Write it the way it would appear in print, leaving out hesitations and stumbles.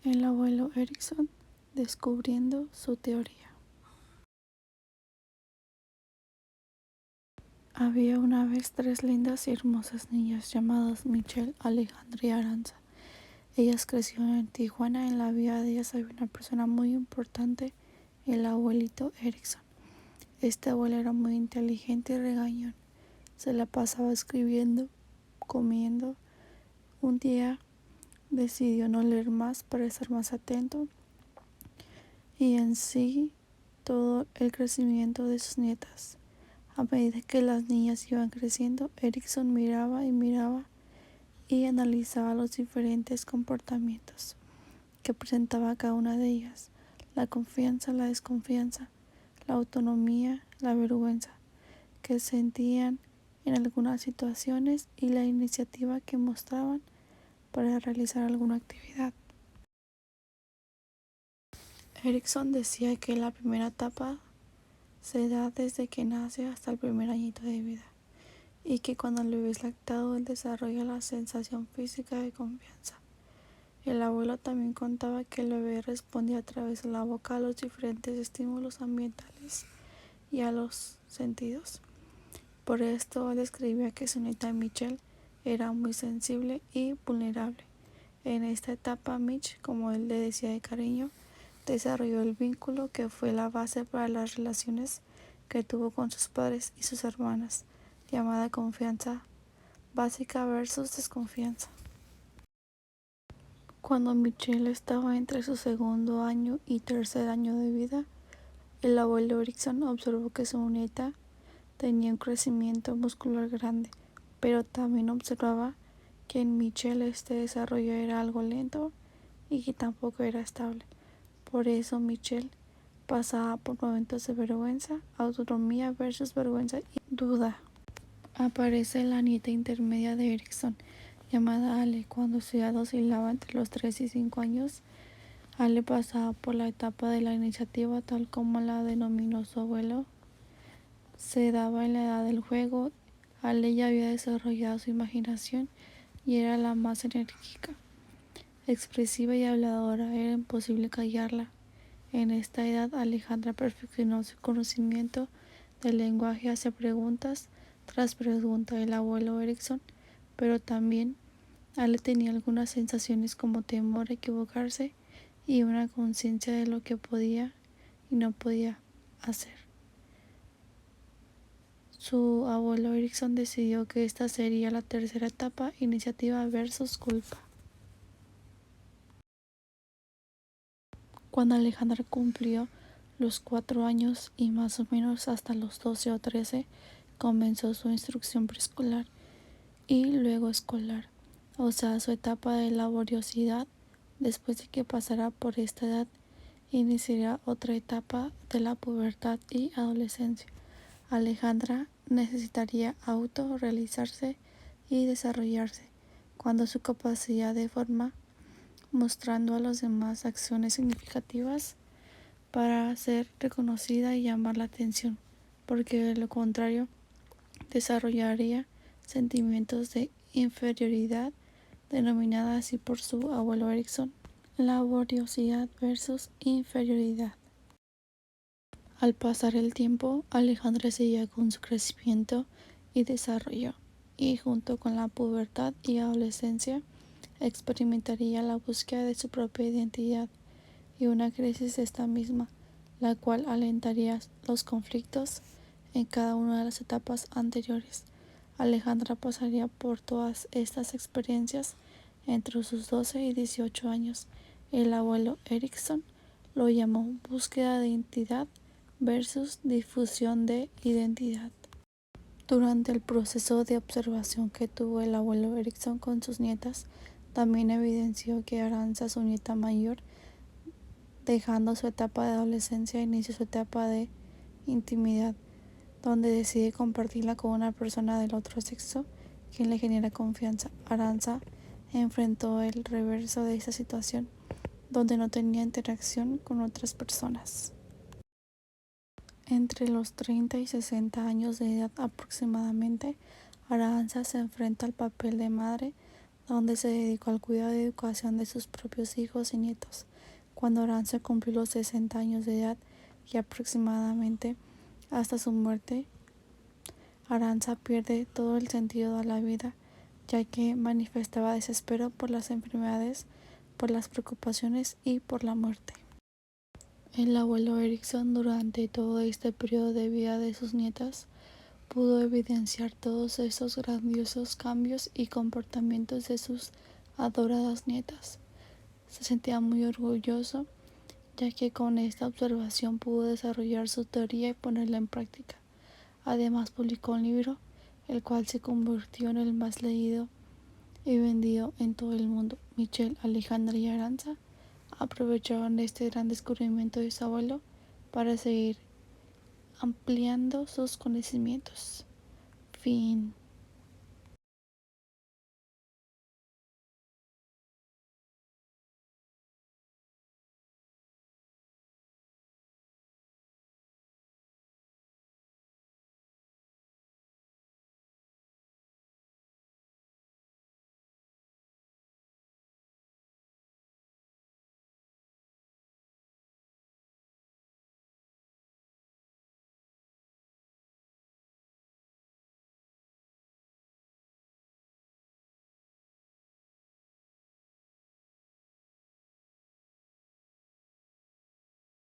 El abuelo Erickson descubriendo su teoría. Había una vez tres lindas y hermosas niñas llamadas Michelle, Alejandra y Aranza. Ellas crecieron en Tijuana. En la vida de ellas había una persona muy importante, el abuelito Erickson. Este abuelo era muy inteligente y regañón. Se la pasaba escribiendo, comiendo. Un día decidió no leer más para estar más atento y en sí todo el crecimiento de sus nietas. A medida que las niñas iban creciendo, Erickson miraba y miraba y analizaba los diferentes comportamientos que presentaba cada una de ellas: la confianza, la desconfianza, la autonomía, la vergüenza que sentían en algunas situaciones y la iniciativa que mostraban para realizar alguna actividad. Erickson decía que la primera etapa se da desde que nace hasta el primer añito de vida, y que cuando el bebé es lactado él desarrolla la sensación física de confianza. El abuelo también contaba que el bebé respondía a través de la boca a los diferentes estímulos ambientales y a los sentidos. Por esto él describía que su nieta Michelle era muy sensible y vulnerable. En esta etapa Mitch, como él le decía de cariño, desarrolló el vínculo que fue la base para las relaciones que tuvo con sus padres y sus hermanas, llamada confianza básica versus desconfianza. Cuando Michelle estaba entre su segundo año y tercer año de vida, el abuelo Erickson observó que su nieta tenía un crecimiento muscular grande, pero también observaba que en Michelle este desarrollo era algo lento y que tampoco era estable. Por eso Michelle pasaba por momentos de vergüenza, autonomía versus vergüenza y duda. Aparece la nieta intermedia de Erickson, llamada Ale. Cuando su edad oscilaba entre los 3 y 5 años, Ale pasaba por la etapa de la iniciativa, tal como la denominó su abuelo. Se daba en la edad del juego. Ale ya había desarrollado su imaginación y era la más enérgica, expresiva y habladora. Era imposible callarla. En esta edad, Alejandra perfeccionó su conocimiento del lenguaje, hacia preguntas tras pregunta el abuelo Erickson, pero también Ale tenía algunas sensaciones como temor a equivocarse y una conciencia de lo que podía y no podía hacer. Su abuelo Erickson decidió que esta sería la tercera etapa, iniciativa versus culpa. Cuando Alejandra cumplió los 4 años y más o menos hasta los 12 o 13, comenzó su instrucción preescolar y luego escolar, o sea, su etapa de laboriosidad. Después de que pasara por esta edad, iniciaría otra etapa de la pubertad y adolescencia. Alejandra necesitaría autorrealizarse y desarrollarse, cuando su capacidad de forma, mostrando a los demás acciones significativas para ser reconocida y llamar la atención, porque de lo contrario desarrollaría sentimientos de inferioridad, denominada así por su abuelo Erickson, laboriosidad versus inferioridad. Al pasar el tiempo, Alejandra seguía con su crecimiento y desarrollo, y junto con la pubertad y adolescencia experimentaría la búsqueda de su propia identidad y una crisis de esta misma, la cual alentaría los conflictos en cada una de las etapas anteriores. Alejandra pasaría por todas estas experiencias entre sus 12 y 18 años. El abuelo Erickson lo llamó búsqueda de identidad versus difusión de identidad. Durante el proceso de observación que tuvo el abuelo Erickson con sus nietas, también evidenció que Aranza, su nieta mayor, dejando su etapa de adolescencia, inicia su etapa de intimidad, donde decide compartirla con una persona del otro sexo, quien le genera confianza. Aranza enfrentó el reverso de esta situación, donde no tenía interacción con otras personas. Entre los 30 y 60 años de edad aproximadamente, Aranza se enfrenta al papel de madre, donde se dedicó al cuidado y educación de sus propios hijos y nietos. Cuando Aranza cumplió los 60 años de edad y aproximadamente hasta su muerte, Aranza pierde todo el sentido a la vida, ya que manifestaba desespero por las enfermedades, por las preocupaciones y por la muerte. El abuelo Erickson, durante todo este periodo de vida de sus nietas, pudo evidenciar todos esos grandiosos cambios y comportamientos de sus adoradas nietas. Se sentía muy orgulloso, ya que con esta observación pudo desarrollar su teoría y ponerla en práctica. Además publicó un libro, el cual se convirtió en el más leído y vendido en todo el mundo. Michelle, Alejandra y Aranza aprovecharon este gran descubrimiento de su abuelo para seguir ampliando sus conocimientos. Fin.